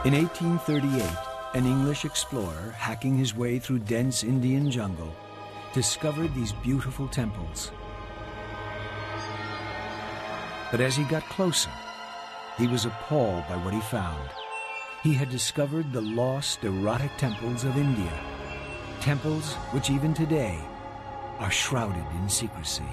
In 1838, an English explorer, hacking his way through dense Indian jungle, discovered these beautiful temples. But as he got closer, he was appalled by what he found. He had discovered the lost, erotic temples of India, temples which even today are shrouded in secrecy.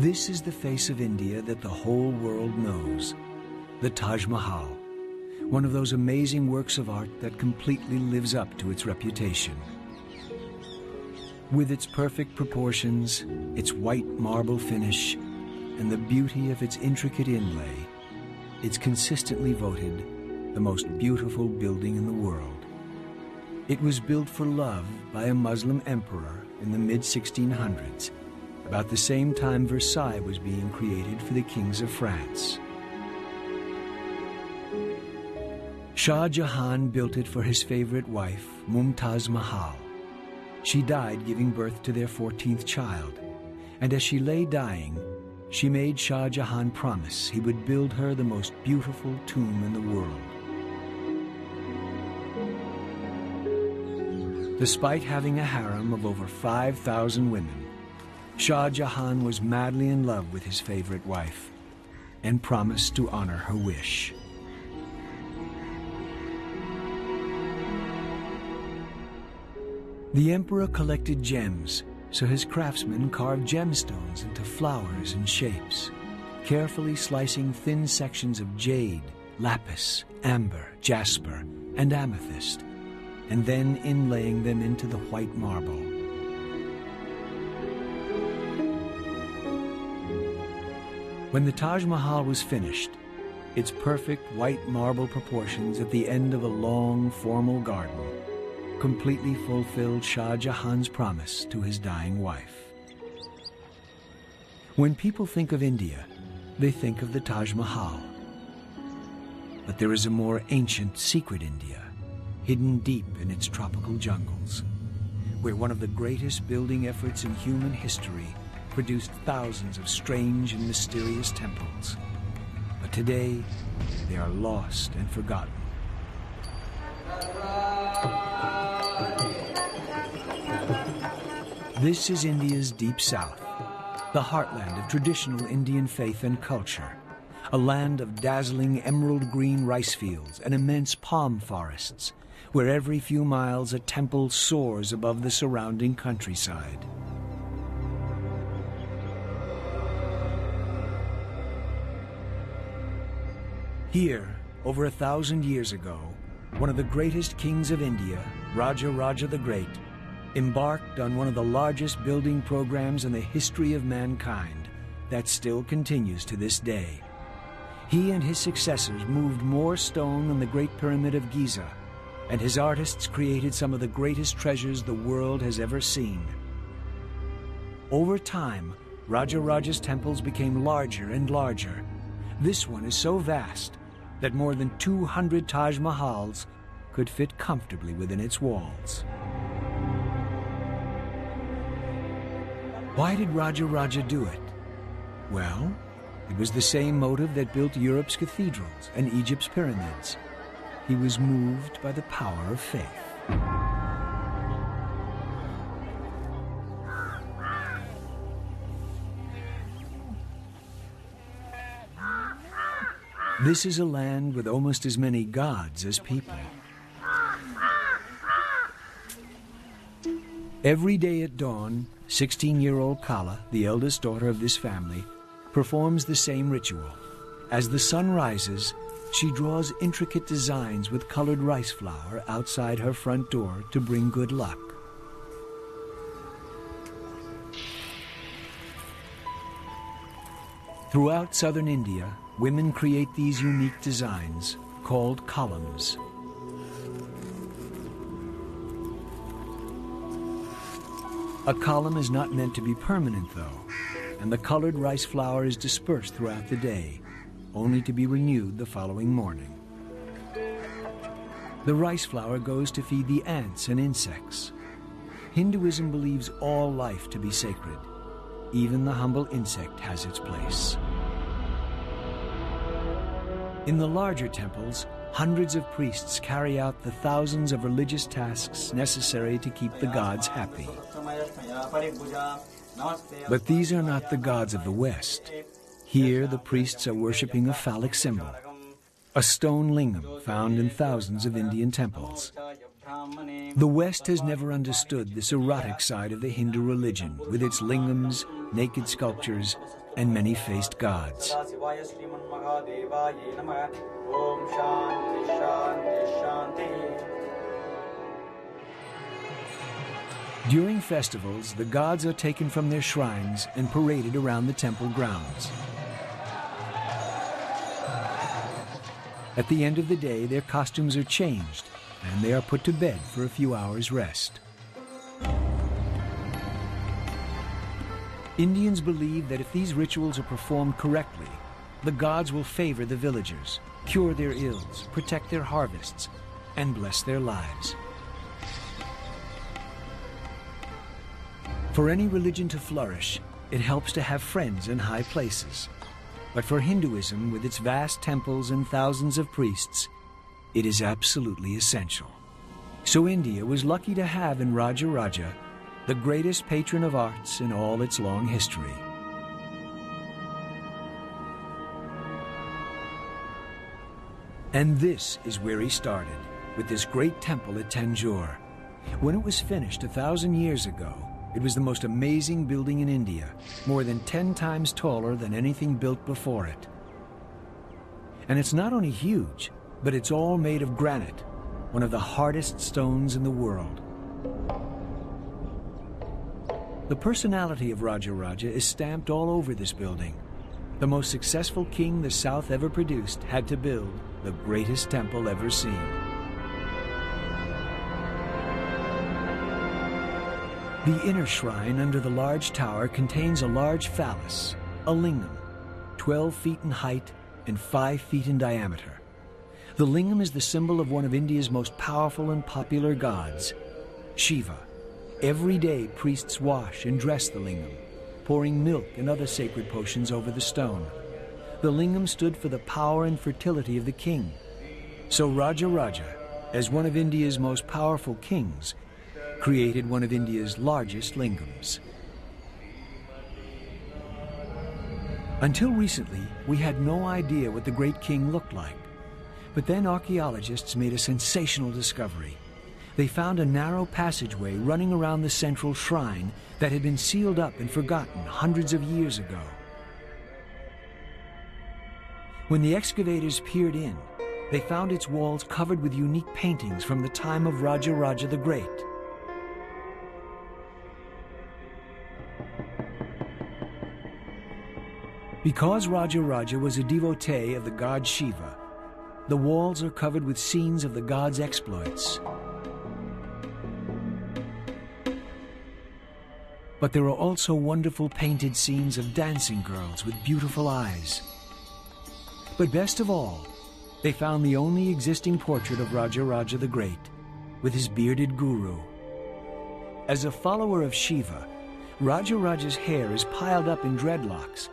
This is the face of India that the whole world knows, the Taj Mahal, one of those amazing works of art that completely lives up to its reputation. With its perfect proportions, its white marble finish, and the beauty of its intricate inlay, it's consistently voted the most beautiful building in the world. It was built for love by a Muslim emperor in the mid-1600s, about the same time Versailles was being created for the kings of France. Shah Jahan built it for his favorite wife, Mumtaz Mahal. She died giving birth to their 14th child, and as she lay dying, she made Shah Jahan promise he would build her the most beautiful tomb in the world. Despite having a harem of over 5,000 women, Shah Jahan was madly in love with his favorite wife and promised to honor her wish. The emperor collected gems, so his craftsmen carved gemstones into flowers and shapes, carefully slicing thin sections of jade, lapis, amber, jasper, and amethyst, and then inlaying them into the white marble. When the Taj Mahal was finished, its perfect white marble proportions at the end of a long, formal garden completely fulfilled Shah Jahan's promise to his dying wife. When people think of India, they think of the Taj Mahal. But there is a more ancient, secret India, hidden deep in its tropical jungles, where one of the greatest building efforts in human history produced thousands of strange and mysterious temples. But today, they are lost and forgotten. This is India's deep south, the heartland of traditional Indian faith and culture, a land of dazzling emerald green rice fields and immense palm forests, where every few miles a temple soars above the surrounding countryside. Here, over 1,000 years ago, one of the greatest kings of India, Raja Raja the Great, embarked on one of the largest building programs in the history of mankind that still continues to this day. He and his successors moved more stone than the Great Pyramid of Giza, and his artists created some of the greatest treasures the world has ever seen. Over time, Raja Raja's temples became larger and larger. This one is so vast that more than 200 Taj Mahals could fit comfortably within its walls. Why did Raja Raja do it? Well, it was the same motive that built Europe's cathedrals and Egypt's pyramids. He was moved by the power of faith. This is a land with almost as many gods as people. Every day at dawn, 16-year-old Kala, the eldest daughter of this family, performs the same ritual. As the sun rises, she draws intricate designs with colored rice flour outside her front door to bring good luck. Throughout southern India, women create these unique designs called columns. A column is not meant to be permanent, though, and the colored rice flour is dispersed throughout the day, only to be renewed the following morning. The rice flour goes to feed the ants and insects. Hinduism believes all life to be sacred. Even the humble insect has its place. In the larger temples, hundreds of priests carry out the thousands of religious tasks necessary to keep the gods happy. But these are not the gods of the West. Here, the priests are worshipping a phallic symbol, a stone lingam found in thousands of Indian temples. The West has never understood this erotic side of the Hindu religion, with its lingams, naked sculptures, and many-faced gods. During festivals, the gods are taken from their shrines and paraded around the temple grounds. At the end of the day, their costumes are changed, and they are put to bed for a few hours' rest. Indians believe that if these rituals are performed correctly, the gods will favor the villagers, cure their ills, protect their harvests, and bless their lives. For any religion to flourish, it helps to have friends in high places. But for Hinduism, with its vast temples and thousands of priests, it is absolutely essential. So India was lucky to have in Raja Raja the greatest patron of arts in all its long history. And this is where he started, with this great temple at Tanjore. When it was finished 1,000 years ago, it was the most amazing building in India, more than 10 times taller than anything built before it. And it's not only huge, but it's all made of granite, one of the hardest stones in the world. The personality of Raja Raja is stamped all over this building. The most successful king the South ever produced had to build the greatest temple ever seen. The inner shrine under the large tower contains a large phallus, a lingam, 12 feet in height and 5 feet in diameter. The lingam is the symbol of one of India's most powerful and popular gods, Shiva. Every day, priests wash and dress the lingam, pouring milk and other sacred potions over the stone. The lingam stood for the power and fertility of the king. So Raja Raja, as one of India's most powerful kings, created one of India's largest lingams. Until recently, we had no idea what the great king looked like. But then archaeologists made a sensational discovery. They found a narrow passageway running around the central shrine that had been sealed up and forgotten hundreds of years ago. When the excavators peered in, they found its walls covered with unique paintings from the time of Raja Raja the Great. Because Raja Raja was a devotee of the god Shiva, the walls are covered with scenes of the god's exploits. But there are also wonderful painted scenes of dancing girls with beautiful eyes. But best of all, they found the only existing portrait of Raja Raja the Great, with his bearded guru. As a follower of Shiva, Raja Raja's hair is piled up in dreadlocks,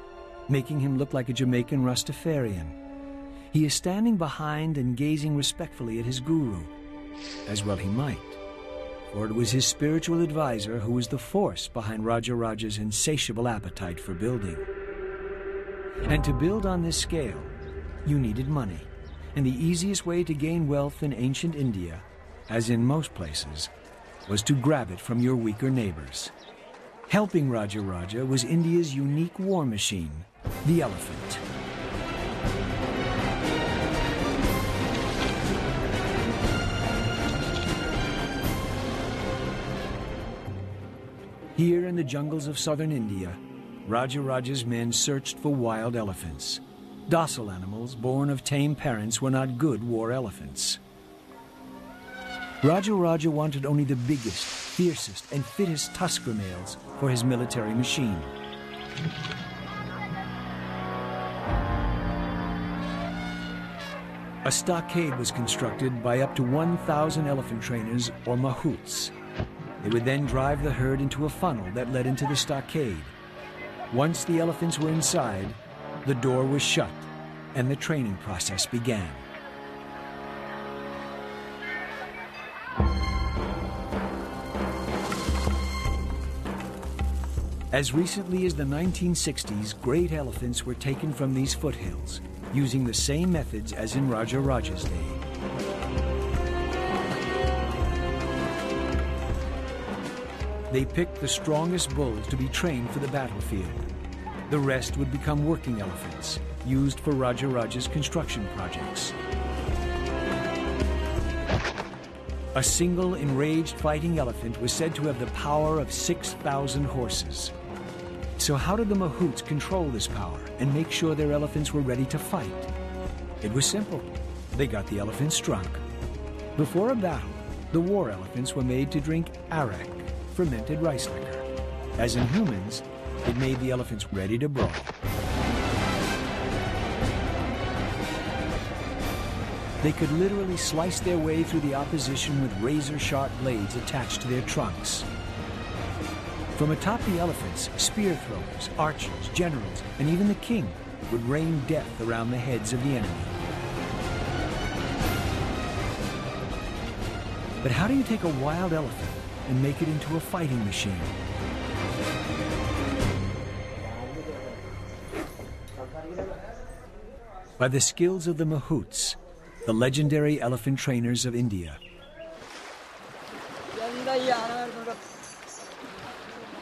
making him look like a Jamaican Rastafarian. He is standing behind and gazing respectfully at his guru, as well he might, for it was his spiritual advisor who was the force behind Raja Raja's insatiable appetite for building. And to build on this scale, you needed money, and the easiest way to gain wealth in ancient India, as in most places, was to grab it from your weaker neighbors. Helping Raja Raja was India's unique war machine, the elephant. Here in the jungles of southern India, Raja's men searched for wild elephants. Docile animals born of tame parents were not good war elephants. Raja wanted only the biggest, fiercest, and fittest tusker males for his military machine. A stockade was constructed by up to 1,000 elephant trainers, or mahouts. They would then drive the herd into a funnel that led into the stockade. Once the elephants were inside, the door was shut and the training process began. As recently as the 1960s, great elephants were taken from these foothills, using the same methods as in Raja's day. They picked the strongest bulls to be trained for the battlefield. The rest would become working elephants, used for Raja's construction projects. A single enraged fighting elephant was said to have the power of 6,000 horses. So how did the mahouts control this power and make sure their elephants were ready to fight? It was simple. They got the elephants drunk. Before a battle, the war elephants were made to drink arak, fermented rice liquor. As in humans, it made the elephants ready to brawl. They could literally slice their way through the opposition with razor-sharp blades attached to their trunks. From atop the elephants, spear throwers, archers, generals, and even the king would rain death around the heads of the enemy. But how do you take a wild elephant and make it into a fighting machine? By the skills of the mahouts, the legendary elephant trainers of India.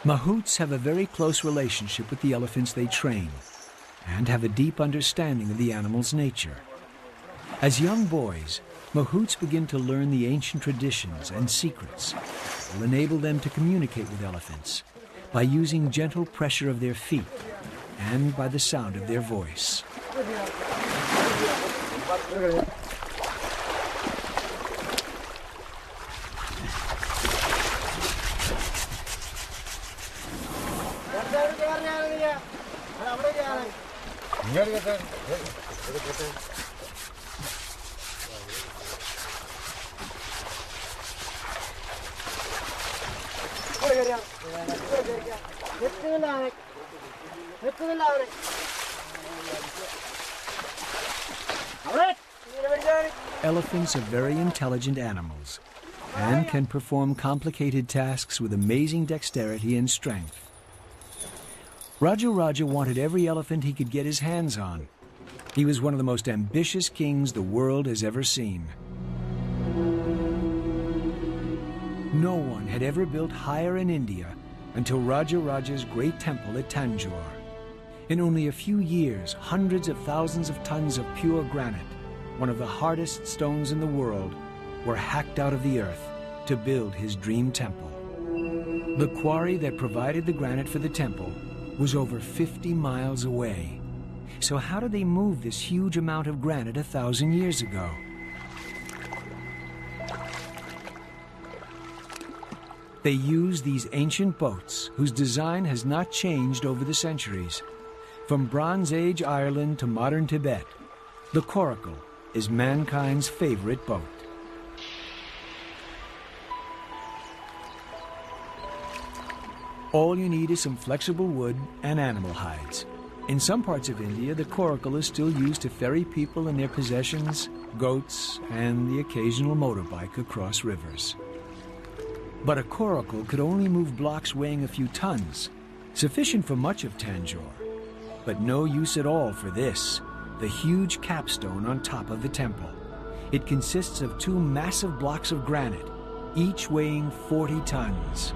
Mahouts have a very close relationship with the elephants they train and have a deep understanding of the animal's nature. As young boys, mahouts begin to learn the ancient traditions and secrets that will enable them to communicate with elephants by using gentle pressure of their feet and by the sound of their voice. Elephants are very intelligent animals and can perform complicated tasks with amazing dexterity and strength. Raja wanted every elephant he could get his hands on. He was one of the most ambitious kings the world has ever seen. No one had ever built higher in India until Raja's great temple at Tanjore. In only a few years, hundreds of thousands of tons of pure granite, one of the hardest stones in the world, were hacked out of the earth to build his dream temple. The quarry that provided the granite for the temple was over 50 miles away. So how did they move this huge amount of granite 1,000 years ago? They used these ancient boats whose design has not changed over the centuries. From Bronze Age Ireland to modern Tibet, the coracle is mankind's favorite boat. All you need is some flexible wood and animal hides. In some parts of India, the coracle is still used to ferry people and their possessions, goats, and the occasional motorbike across rivers. But a coracle could only move blocks weighing a few tons, sufficient for much of Tanjore, but no use at all for this, the huge capstone on top of the temple. It consists of two massive blocks of granite, each weighing 40 tons.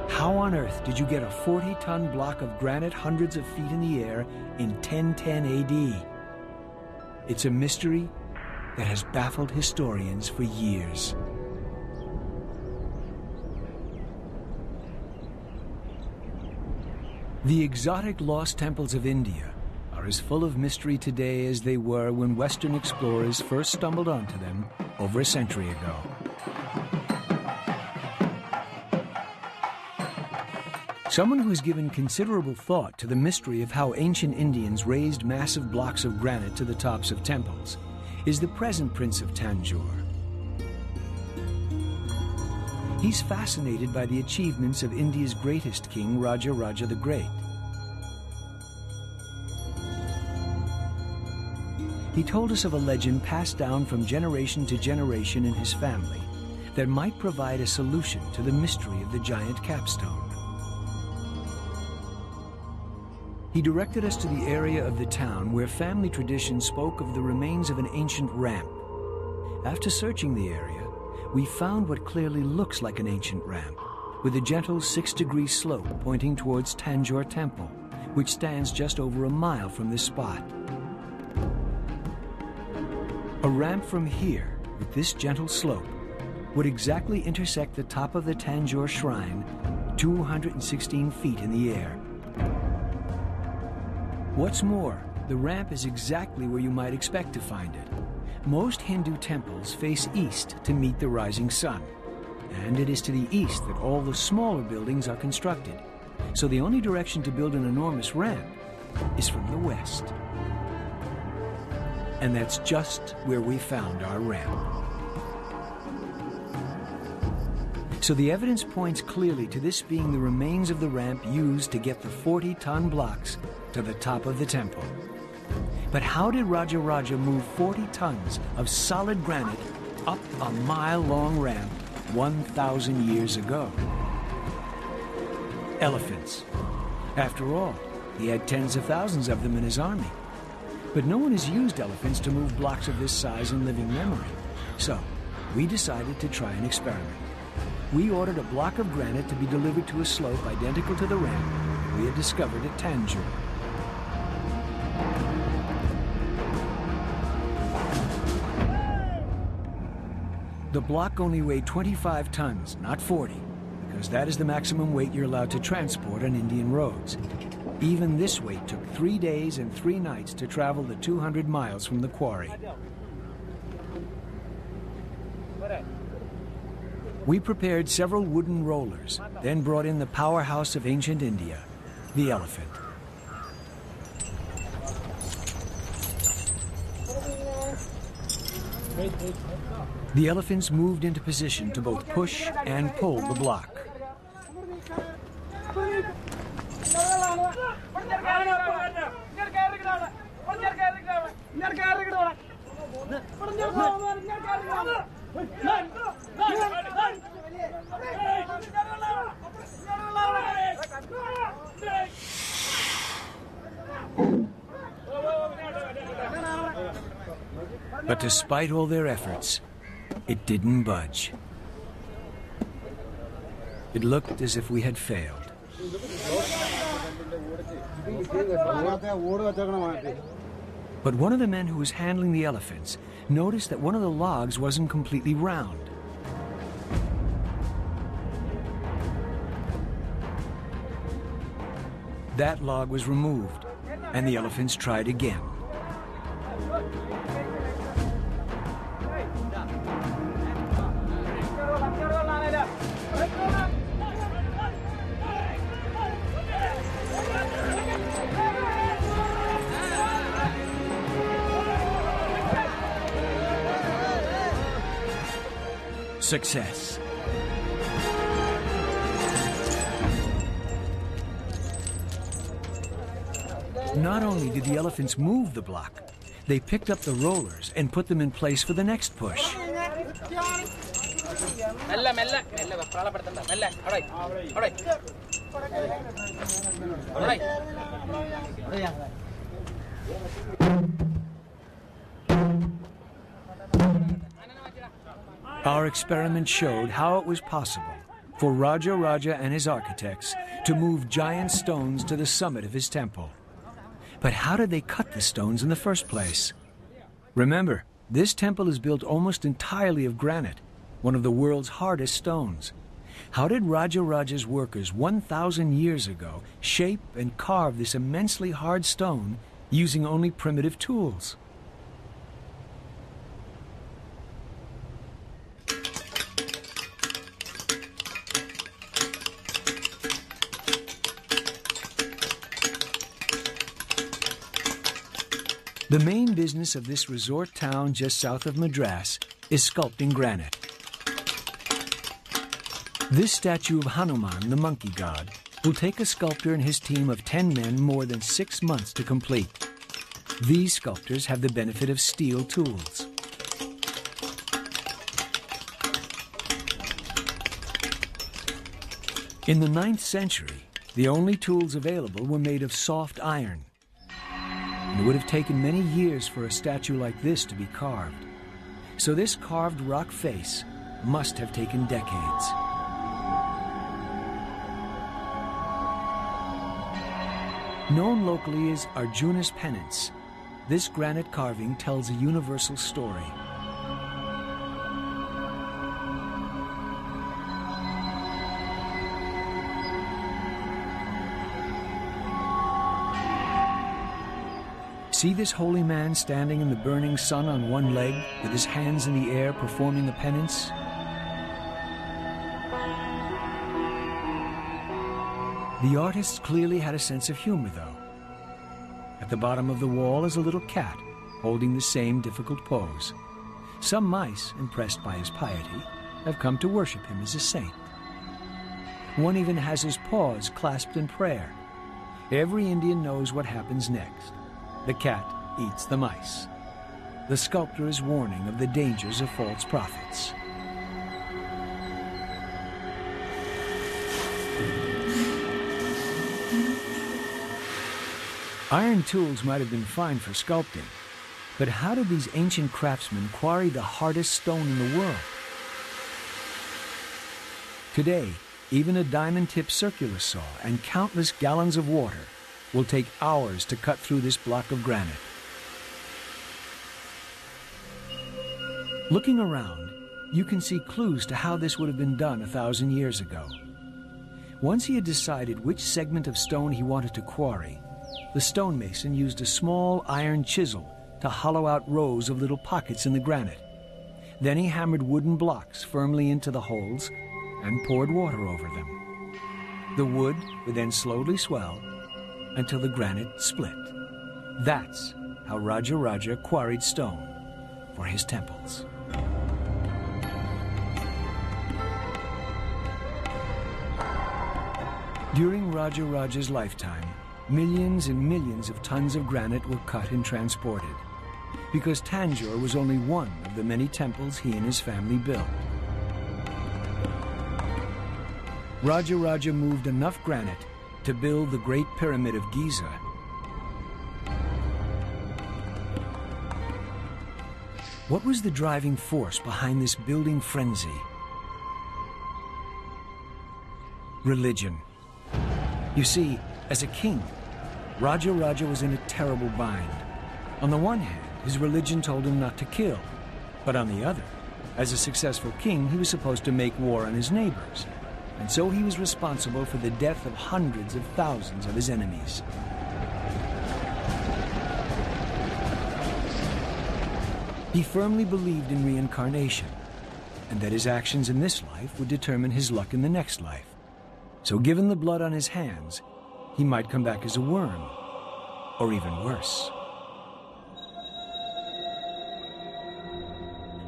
How on earth did you get a 40-ton block of granite hundreds of feet in the air in 1010 AD? It's a mystery that has baffled historians for years. The exotic lost temples of India are as full of mystery today as they were when Western explorers first stumbled onto them over a century ago. Someone who has given considerable thought to the mystery of how ancient Indians raised massive blocks of granite to the tops of temples is the present Prince of Tanjore. He's fascinated by the achievements of India's greatest king, Raja Raja the Great. He told us of a legend passed down from generation to generation in his family that might provide a solution to the mystery of the giant capstone. He directed us to the area of the town where family tradition spoke of the remains of an ancient ramp. After searching the area, we found what clearly looks like an ancient ramp, with a gentle 6-degree slope pointing towards Tanjore Temple, which stands just over a mile from this spot. A ramp from here, with this gentle slope, would exactly intersect the top of the Tanjore Shrine, 216 feet in the air. What's more, the ramp is exactly where you might expect to find it. Most Hindu temples face east to meet the rising sun, and it is to the east that all the smaller buildings are constructed. So the only direction to build an enormous ramp is from the west. And that's just where we found our ramp. So the evidence points clearly to this being the remains of the ramp used to get the 40-ton blocks to the top of the temple. But how did Raja Raja move 40 tons of solid granite up a mile-long ramp 1,000 years ago? Elephants. After all, he had tens of thousands of them in his army. But no one has used elephants to move blocks of this size in living memory. So we decided to try an experiment. We ordered a block of granite to be delivered to a slope identical to the ramp we had discovered at Tanjore. The block only weighed 25 tons, not 40, because that is the maximum weight you're allowed to transport on Indian roads. Even this weight took 3 days and 3 nights to travel the 200 miles from the quarry. We prepared several wooden rollers, then brought in the powerhouse of ancient India, the elephant. The elephants moved into position to both push and pull the block. But despite all their efforts, it didn't budge. It looked as if we had failed. But one of the men who was handling the elephants noticed that one of the logs wasn't completely round. That log was removed, and the elephants tried again. Success. Not only did the elephants move the block, they picked up the rollers and put them in place for the next push. Our experiment showed how it was possible for Raja Raja and his architects to move giant stones to the summit of his temple. But how did they cut the stones in the first place? Remember, this temple is built almost entirely of granite, one of the world's hardest stones. How did Raja Raja's workers 1,000 years ago shape and carve this immensely hard stone using only primitive tools? The main business of this resort town just south of Madras is sculpting granite. This statue of Hanuman, the monkey god, will take a sculptor and his team of 10 men more than 6 months to complete. These sculptors have the benefit of steel tools. In the 9th century, the only tools available were made of soft iron. It would have taken many years for a statue like this to be carved. So this carved rock face must have taken decades. Known locally as Arjuna's penance, this granite carving tells a universal story. See this holy man standing in the burning sun on one leg, with his hands in the air performing the penance? The artists clearly had a sense of humor, though. At the bottom of the wall is a little cat, holding the same difficult pose. Some mice, impressed by his piety, have come to worship him as a saint. One even has his paws clasped in prayer. Every Indian knows what happens next. The cat eats the mice. The sculptor is warning of the dangers of false prophets. Iron tools might have been fine for sculpting, but how did these ancient craftsmen quarry the hardest stone in the world? Today, even a diamond-tipped circular saw and countless gallons of water will take hours to cut through this block of granite. Looking around, you can see clues to how this would have been done 1,000 years ago. Once he had decided which segment of stone he wanted to quarry, the stonemason used a small iron chisel to hollow out rows of little pockets in the granite. Then he hammered wooden blocks firmly into the holes and poured water over them. The wood would then slowly swell until the granite split. That's how Raja Raja quarried stone for his temples. During Raja Raja's lifetime, millions and millions of tons of granite were cut and transported, because Tanjore was only one of the many temples he and his family built. Raja Raja moved enough granite to build the Great Pyramid of Giza. What was the driving force behind this building frenzy? Religion. You see, as a king, Raja Raja was in a terrible bind. On the one hand, his religion told him not to kill, but on the other, as a successful king, he was supposed to make war on his neighbors. And so he was responsible for the death of hundreds of thousands of his enemies. He firmly believed in reincarnation, and that his actions in this life would determine his luck in the next life. So given the blood on his hands, he might come back as a worm, or even worse.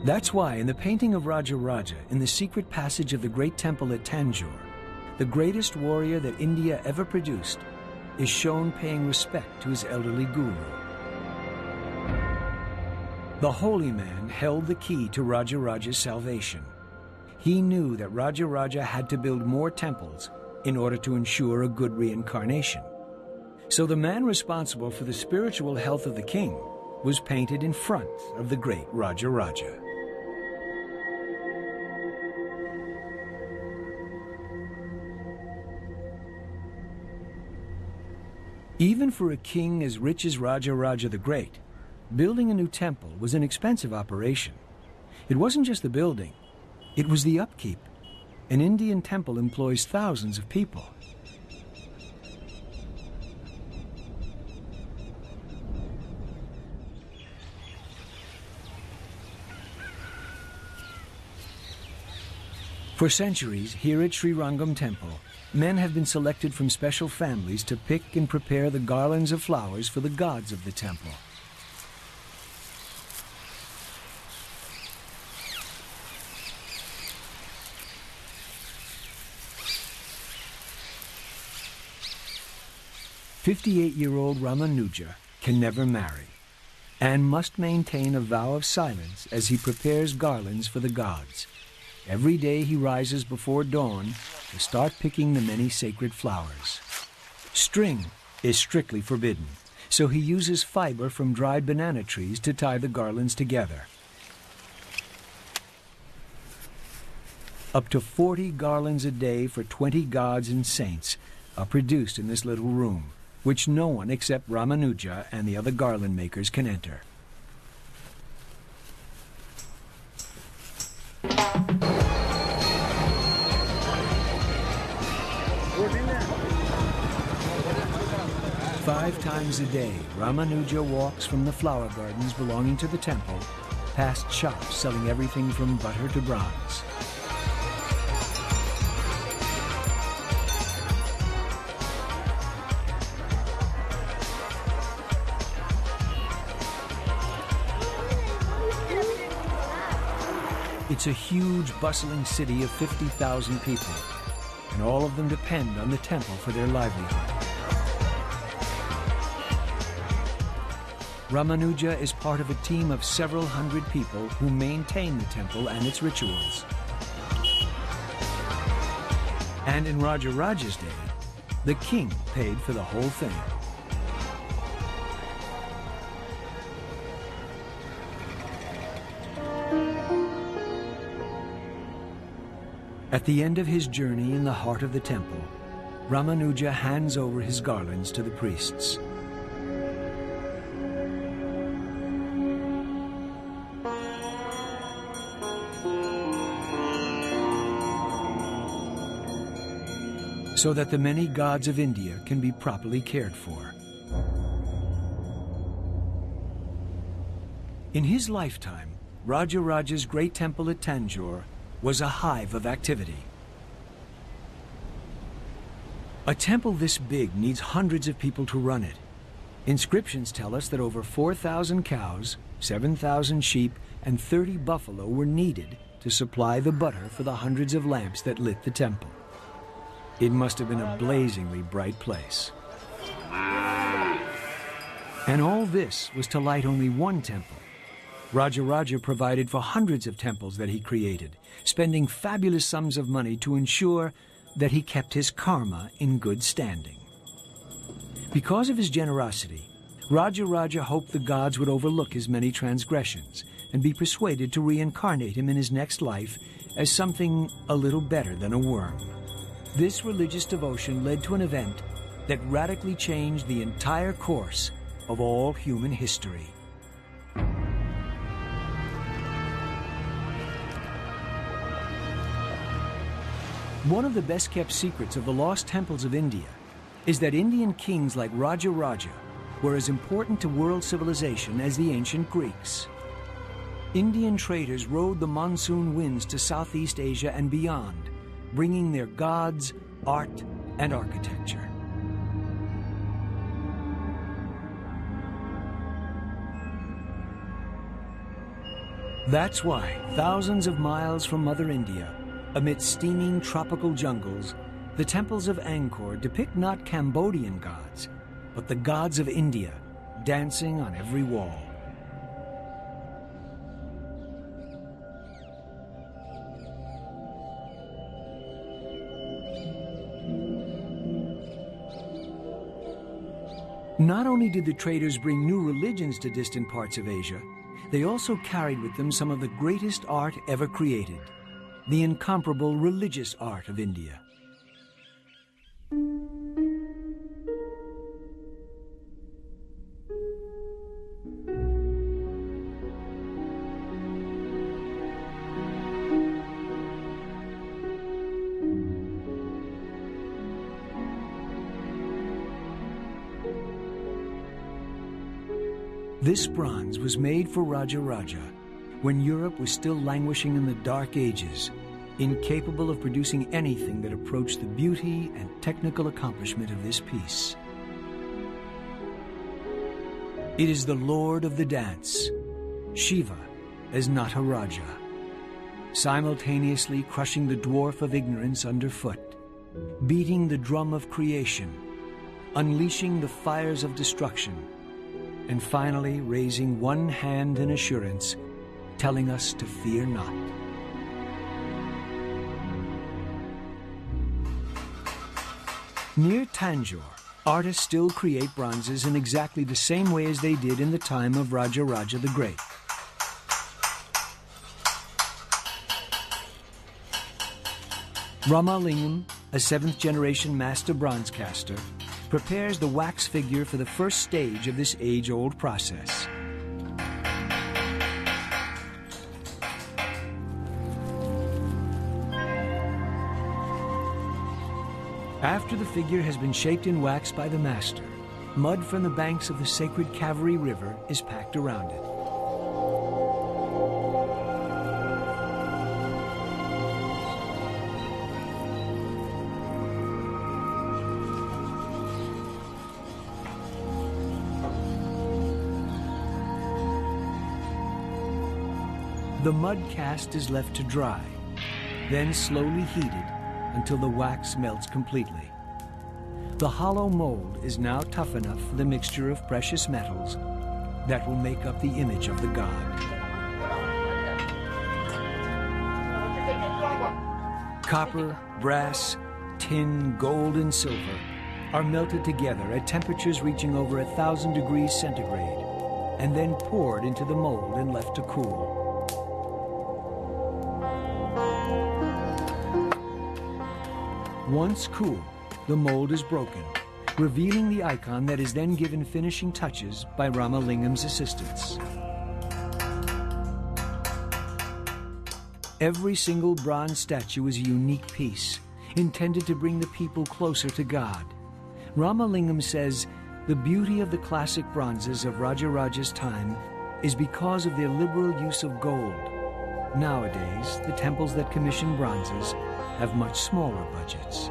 That's why in the painting of Raja Raja, in the secret passage of the great temple at Tanjore, the greatest warrior that India ever produced is shown paying respect to his elderly guru. The holy man held the key to Raja Raja's salvation. He knew that Raja Raja had to build more temples in order to ensure a good reincarnation. So the man responsible for the spiritual health of the king was painted in front of the great Raja Raja. Even for a king as rich as Raja Raja the Great, building a new temple was an expensive operation. It wasn't just the building, it was the upkeep. An Indian temple employs thousands of people. For centuries, here at Sri Rangam Temple, men have been selected from special families to pick and prepare the garlands of flowers for the gods of the temple. "58-year-old Ramanuja can never marry and must maintain a vow of silence as he prepares garlands for the gods. Every day he rises before dawn to start picking the many sacred flowers. String is strictly forbidden, so he uses fiber from dried banana trees to tie the garlands together. Up to 40 garlands a day for 20 gods and saints are produced in this little room, which no one except Ramanuja and the other garland makers can enter. Five times a day, Ramanuja walks from the flower gardens belonging to the temple, past shops selling everything from butter to bronze. It's a huge, bustling city of 50,000 people, and all of them depend on the temple for their livelihood. Ramanuja is part of a team of several hundred people who maintain the temple and its rituals. And in Rajaraja's day, the king paid for the whole thing. At the end of his journey in the heart of the temple, Ramanuja hands over his garlands to the priests. So that the many gods of India can be properly cared for. In his lifetime, Rajaraja's great temple at Tanjore was a hive of activity. A temple this big needs hundreds of people to run it. Inscriptions tell us that over 4,000 cows, 7,000 sheep, and 30 buffalo were needed to supply the butter for the hundreds of lamps that lit the temple. It must have been a blazingly bright place. And all this was to light only one temple. Rajaraja provided for hundreds of temples that he created, spending fabulous sums of money to ensure that he kept his karma in good standing. Because of his generosity, Rajaraja hoped the gods would overlook his many transgressions and be persuaded to reincarnate him in his next life as something a little better than a worm. This religious devotion led to an event that radically changed the entire course of all human history. One of the best-kept secrets of the lost temples of India is that Indian kings like Rajaraja were as important to world civilization as the ancient Greeks. Indian traders rode the monsoon winds to Southeast Asia and beyond, bringing their gods, art, and architecture. That's why, thousands of miles from Mother India, amid steaming tropical jungles, the temples of Angkor depict not Cambodian gods, but the gods of India, dancing on every wall. Not only did the traders bring new religions to distant parts of Asia, they also carried with them some of the greatest art ever created, the incomparable religious art of India. This bronze was made for Raja Raja when Europe was still languishing in the Dark Ages, incapable of producing anything that approached the beauty and technical accomplishment of this piece. It is the Lord of the Dance, Shiva as Nataraja, simultaneously crushing the dwarf of ignorance underfoot, beating the drum of creation, unleashing the fires of destruction, and finally raising one hand in assurance, telling us to fear not. Near Tanjore, artists still create bronzes in exactly the same way as they did in the time of Raja Raja the Great. Ramalingam, a 7th-generation master bronze caster, prepares the wax figure for the first stage of this age-old process. After the figure has been shaped in wax by the master, mud from the banks of the sacred Kaveri River is packed around it. The mud cast is left to dry, then slowly heated until the wax melts completely. The hollow mold is now tough enough for the mixture of precious metals that will make up the image of the god. Copper, brass, tin, gold, and silver are melted together at temperatures reaching over 1,000 degrees centigrade and then poured into the mold and left to cool. Once cool, the mold is broken, revealing the icon that is then given finishing touches by Ramalingam's assistants. Every single bronze statue is a unique piece, intended to bring the people closer to God. Ramalingam says, the beauty of the classic bronzes of Raja Raja's time is because of their liberal use of gold. Nowadays, the temples that commission bronzes have much smaller budgets.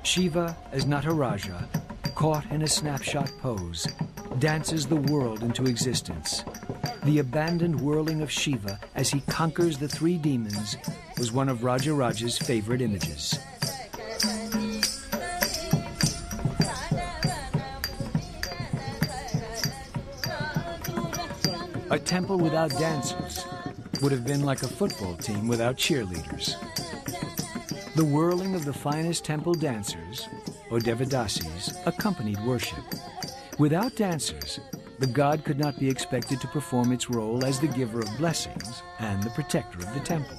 Shiva as Nataraja, caught in a snapshot pose, dances the world into existence. The abandoned whirling of Shiva as he conquers the 3 demons was one of Raja Raja's favorite images. A temple without dancers would have been like a football team without cheerleaders. The whirling of the finest temple dancers, or Devadasis, accompanied worship. Without dancers, the god could not be expected to perform its role as the giver of blessings and the protector of the temple.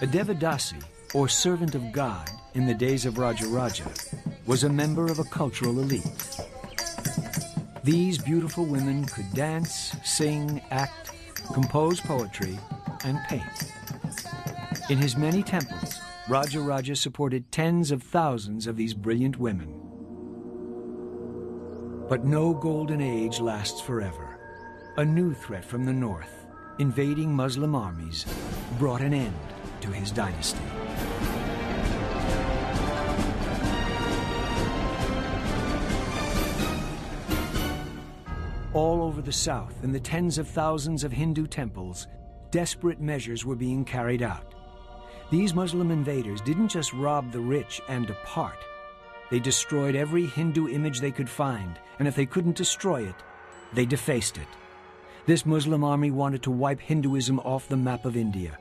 A Devadasi, or servant of God, in the days of Raja Raja, was a member of a cultural elite. These beautiful women could dance, sing, act, compose poetry, and paint. In his many temples, Raja Raja supported tens of thousands of these brilliant women. But no golden age lasts forever. A new threat from the north, invading Muslim armies, brought an end to his dynasty. All over the south, in the tens of thousands of Hindu temples, desperate measures were being carried out. These Muslim invaders didn't just rob the rich and depart. They destroyed every Hindu image they could find, and if they couldn't destroy it, they defaced it. This Muslim army wanted to wipe Hinduism off the map of India.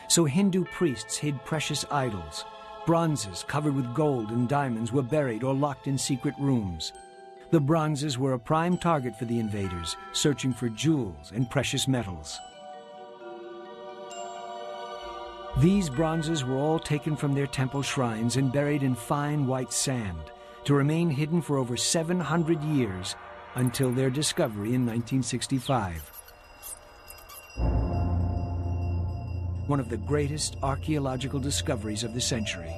So Hindu priests hid precious idols. Bronzes covered with gold and diamonds were buried or locked in secret rooms. The bronzes were a prime target for the invaders, searching for jewels and precious metals. These bronzes were all taken from their temple shrines and buried in fine white sand to remain hidden for over 700 years until their discovery in 1965. One of the greatest archaeological discoveries of the century.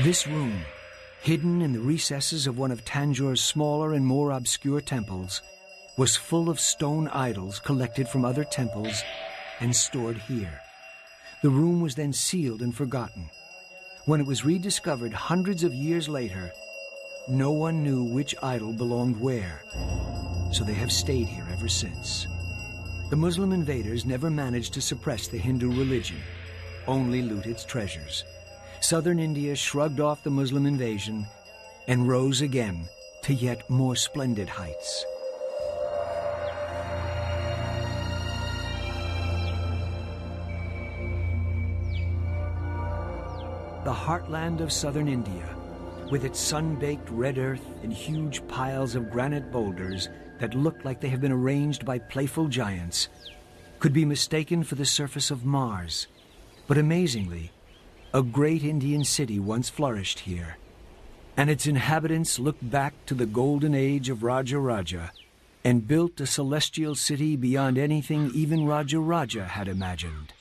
This room, hidden in the recesses of one of Tanjure's smaller and more obscure temples, was full of stone idols collected from other temples and stored here. The room was then sealed and forgotten. When it was rediscovered hundreds of years later, no one knew which idol belonged where, so they have stayed here ever since. The Muslim invaders never managed to suppress the Hindu religion, only loot its treasures. Southern India shrugged off the Muslim invasion and rose again to yet more splendid heights. The heartland of southern India, with its sun-baked red earth and huge piles of granite boulders that look like they have been arranged by playful giants, could be mistaken for the surface of Mars. But amazingly, a great Indian city once flourished here, and its inhabitants looked back to the golden age of Raja Raja and built a celestial city beyond anything even Raja Raja had imagined.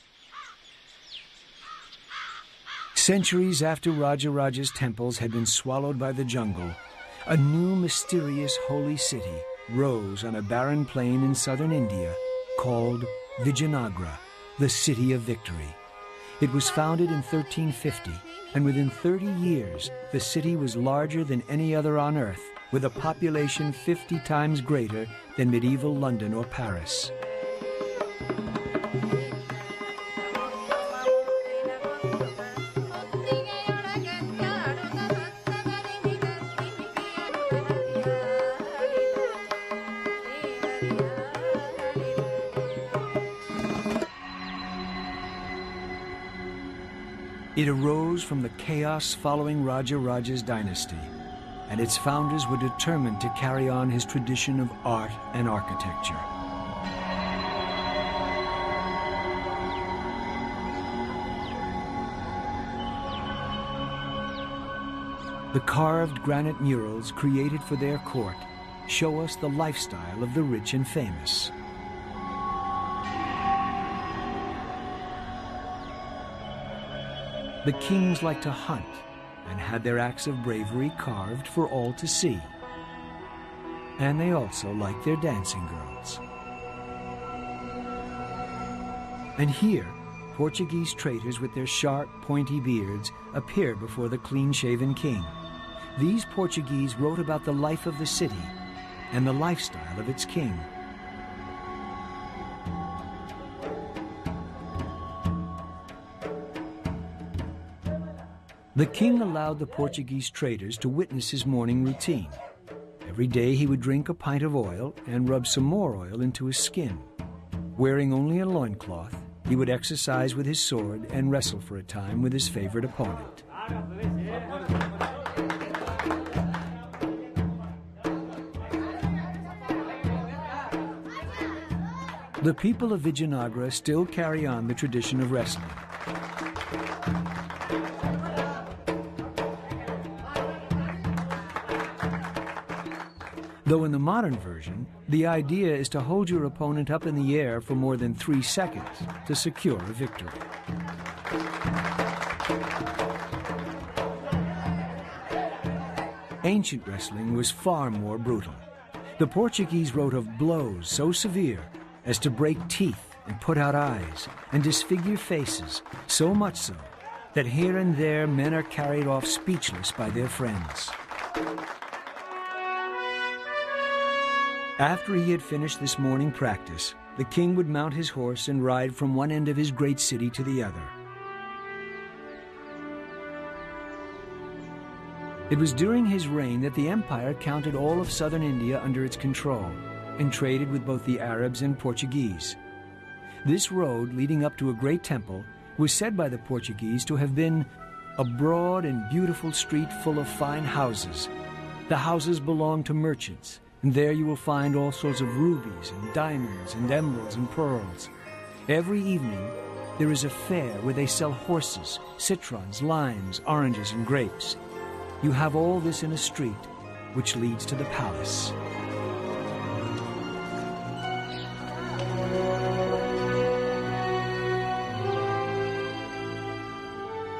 Centuries after Raja Raja's temples had been swallowed by the jungle, a new mysterious holy city rose on a barren plain in southern India called Vijayanagara, the City of Victory. It was founded in 1350, and within 30 years, the city was larger than any other on Earth, with a population 50 times greater than medieval London or Paris. It arose from the chaos following Raja Raja's dynasty, and its founders were determined to carry on his tradition of art and architecture. The carved granite murals created for their court show us the lifestyle of the rich and famous. The kings liked to hunt and had their acts of bravery carved for all to see. And they also liked their dancing girls. And here, Portuguese traders with their sharp, pointy beards appeared before the clean-shaven king. These Portuguese wrote about the life of the city and the lifestyle of its king. The king allowed the Portuguese traders to witness his morning routine. Every day he would drink a pint of oil and rub some more oil into his skin. Wearing only a loincloth, he would exercise with his sword and wrestle for a time with his favorite opponent. The people of Vijayanagara still carry on the tradition of wrestling. Though in the modern version, the idea is to hold your opponent up in the air for more than 3 seconds to secure a victory. Ancient wrestling was far more brutal. The Portuguese wrote of blows so severe as to break teeth and put out eyes and disfigure faces, so much so that here and there men are carried off speechless by their friends. After he had finished this morning practice, the king would mount his horse and ride from one end of his great city to the other. It was during his reign that the empire counted all of southern India under its control and traded with both the Arabs and Portuguese. This road leading up to a great temple was said by the Portuguese to have been a broad and beautiful street full of fine houses. The houses belonged to merchants, and there you will find all sorts of rubies and diamonds and emeralds and pearls. Every evening, there is a fair where they sell horses, citrons, limes, oranges, and grapes. You have all this in a street, which leads to the palace.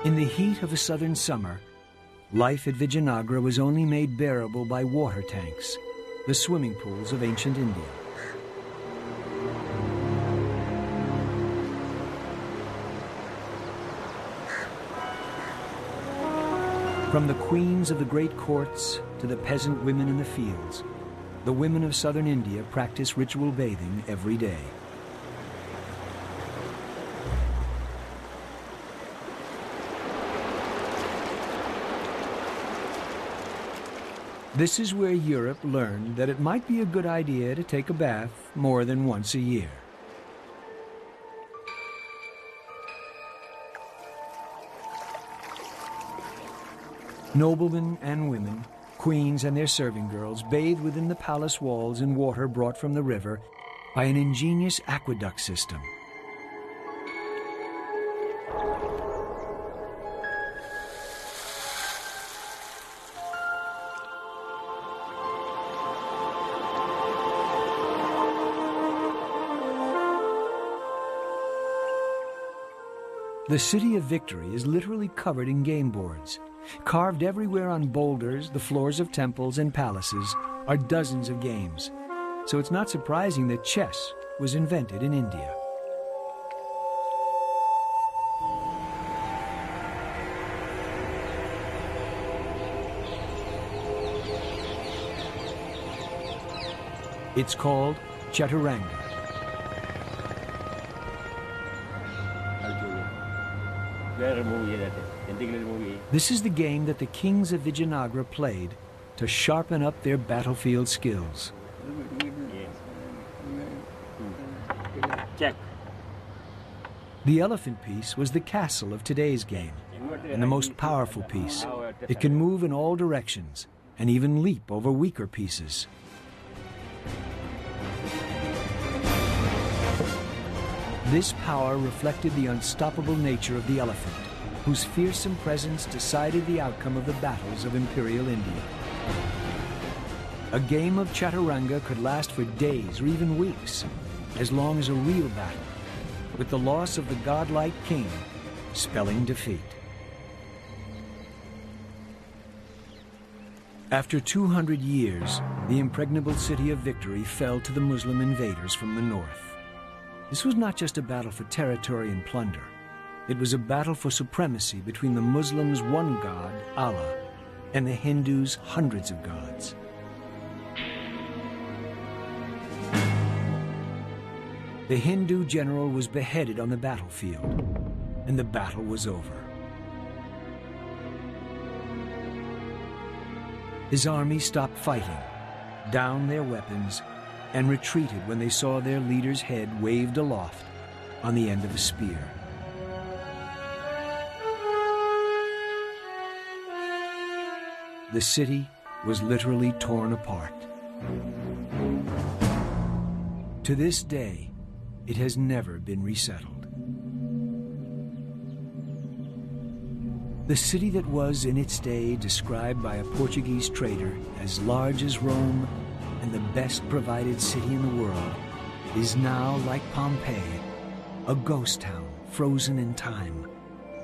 In the heat of a southern summer, life at Vijayanagara was only made bearable by water tanks, the swimming pools of ancient India. From the queens of the great courts to the peasant women in the fields, the women of southern India practice ritual bathing every day. This is where Europe learned that it might be a good idea to take a bath more than once a year. Noblemen and women, queens and their serving girls bathe within the palace walls in water brought from the river by an ingenious aqueduct system. The City of Victory is literally covered in game boards. Carved everywhere on boulders, the floors of temples and palaces, are dozens of games. So it's not surprising that chess was invented in India. It's called Chaturanga. This is the game that the kings of Vijayanagara played to sharpen up their battlefield skills. Check. The elephant piece was the castle of today's game, and the most powerful piece. It can move in all directions and even leap over weaker pieces. This power reflected the unstoppable nature of the elephant, whose fearsome presence decided the outcome of the battles of Imperial India. A game of Chaturanga could last for days or even weeks, as long as a real battle, with the loss of the godlike king spelling defeat. After 200 years, the impregnable city of Victory fell to the Muslim invaders from the north. This was not just a battle for territory and plunder. It was a battle for supremacy between the Muslims' one god, Allah, and the Hindus' hundreds of gods. The Hindu general was beheaded on the battlefield, and the battle was over. His army stopped fighting, downed their weapons, and retreated when they saw their leader's head waved aloft on the end of a spear. The city was literally torn apart. To this day, it has never been resettled. The city that was in its day described by a Portuguese trader as large as Rome and the best provided city in the world is now, like Pompeii, a ghost town frozen in time,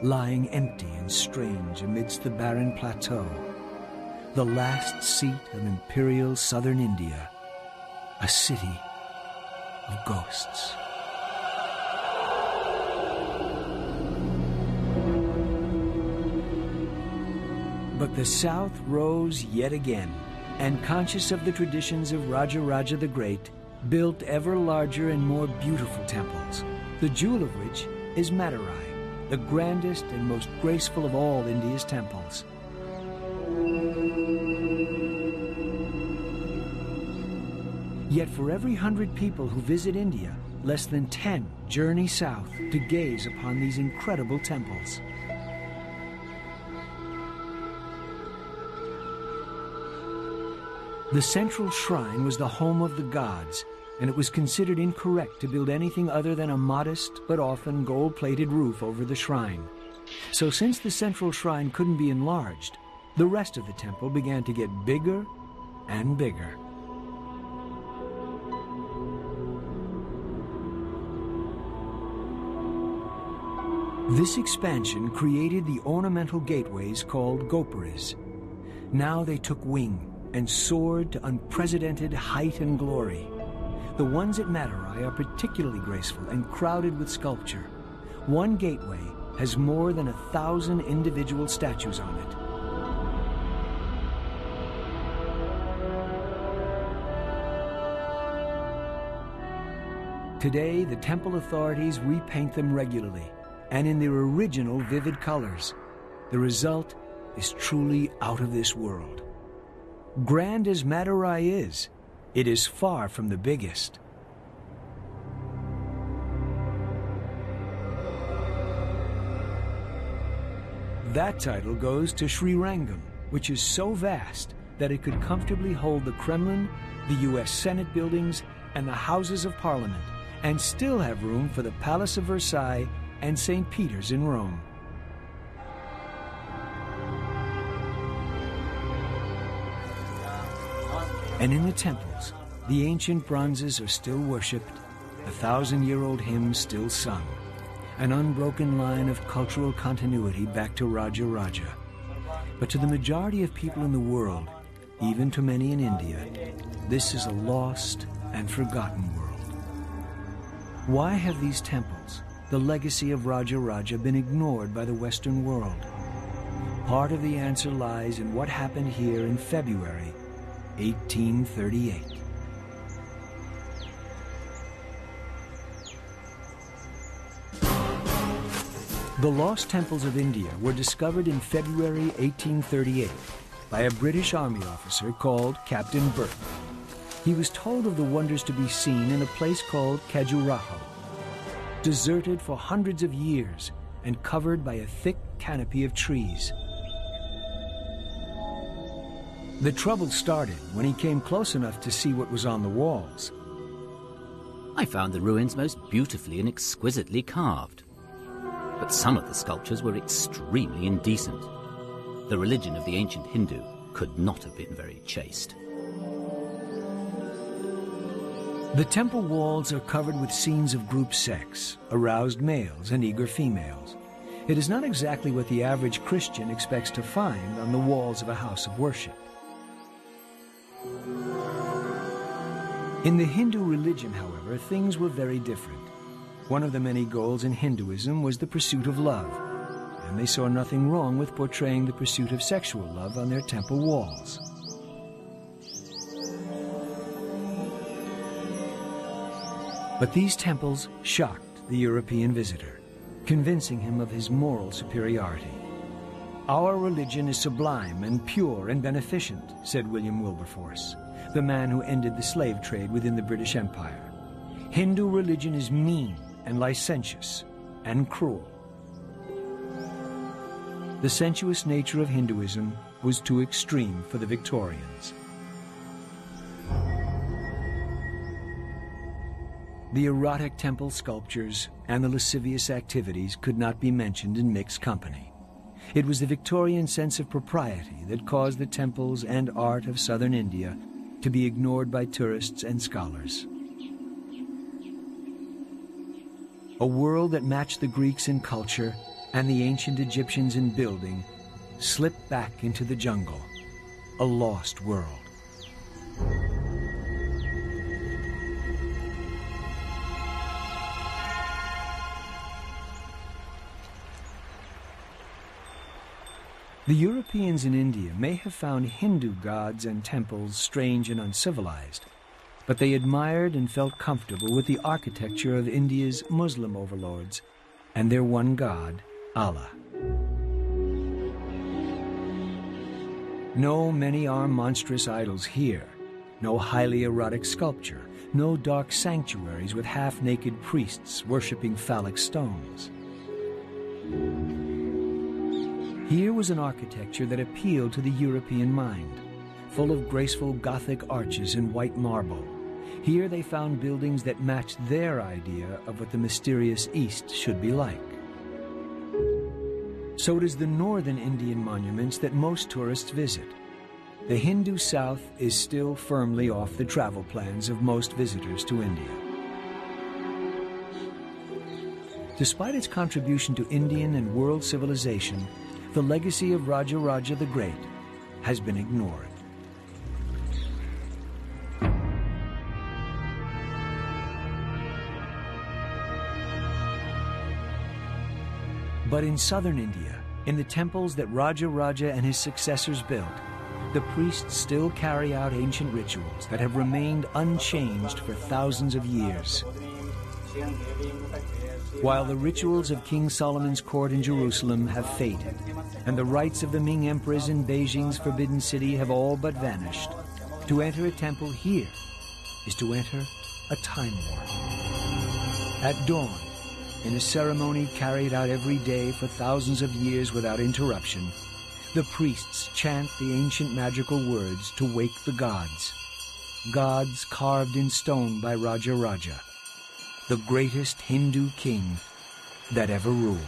lying empty and strange amidst the barren plateau, the last seat of imperial southern India, a city of ghosts. But the South rose yet again, and conscious of the traditions of Raja Raja the Great, built ever larger and more beautiful temples, the jewel of which is Madurai, the grandest and most graceful of all India's temples. Yet for every 100 people who visit India, less than 10 journey south to gaze upon these incredible temples. The central shrine was the home of the gods and it was considered incorrect to build anything other than a modest but often gold-plated roof over the shrine. So since the central shrine couldn't be enlarged, the rest of the temple began to get bigger and bigger. This expansion created the ornamental gateways called gopuras. Now they took wing and soared to unprecedented height and glory. The ones at Madurai are particularly graceful and crowded with sculpture. One gateway has more than 1,000 individual statues on it. Today, the temple authorities repaint them regularly and in their original vivid colors. The result is truly out of this world. Grand as Madurai is, it is far from the biggest. That title goes to Srirangam, which is so vast that it could comfortably hold the Kremlin, the US Senate buildings, and the Houses of Parliament, and still have room for the Palace of Versailles and St. Peter's in Rome. And in the temples, the ancient bronzes are still worshipped, 1,000-year-old hymns still sung, an unbroken line of cultural continuity back to Raja Raja. But to the majority of people in the world, even to many in India, this is a lost and forgotten world. Why have these temples, the legacy of Raja Raja, been ignored by the Western world? Part of the answer lies in what happened here in February 1838. The lost temples of India were discovered in February 1838 by a British Army officer called Captain Burke. He was told of the wonders to be seen in a place called Khajuraho, deserted for hundreds of years and covered by a thick canopy of trees. The trouble started when he came close enough to see what was on the walls. I found the ruins most beautifully and exquisitely carved. But some of the sculptures were extremely indecent. The religion of the ancient Hindu could not have been very chaste. The temple walls are covered with scenes of group sex, aroused males and eager females. It is not exactly what the average Christian expects to find on the walls of a house of worship. In the Hindu religion, however, things were very different. One of the many goals in Hinduism was the pursuit of love, and they saw nothing wrong with portraying the pursuit of sexual love on their temple walls. But these temples shocked the European visitor, convincing him of his moral superiority. "Our religion is sublime and pure and beneficent," said William Wilberforce, the man who ended the slave trade within the British Empire. "Hindu religion is mean and licentious and cruel." The sensuous nature of Hinduism was too extreme for the Victorians. The erotic temple sculptures and the lascivious activities could not be mentioned in mixed company. It was the Victorian sense of propriety that caused the temples and art of southern India to be ignored by tourists and scholars. A world that matched the Greeks in culture and the ancient Egyptians in building slipped back into the jungle, a lost world. The Europeans in India may have found Hindu gods and temples strange and uncivilized, but they admired and felt comfortable with the architecture of India's Muslim overlords and their one god, Allah. No many-armed monstrous idols here, no highly erotic sculpture, no dark sanctuaries with half-naked priests worshipping phallic stones. Here was an architecture that appealed to the European mind, full of graceful Gothic arches in white marble, Here they found buildings that matched their idea of what the mysterious East should be like. So it is the northern Indian monuments that most tourists visit. The Hindu South is still firmly off the travel plans of most visitors to India. Despite its contribution to Indian and world civilization, the legacy of Raja Raja the Great has been ignored. But in southern India, in the temples that Raja Raja and his successors built, the priests still carry out ancient rituals that have remained unchanged for thousands of years. While the rituals of King Solomon's court in Jerusalem have faded, and the rites of the Ming emperors in Beijing's Forbidden City have all but vanished, to enter a temple here is to enter a time warp. At dawn, in a ceremony carried out every day for thousands of years without interruption, the priests chant the ancient magical words to wake the gods. Gods carved in stone by Raja Raja, the greatest Hindu king that ever ruled.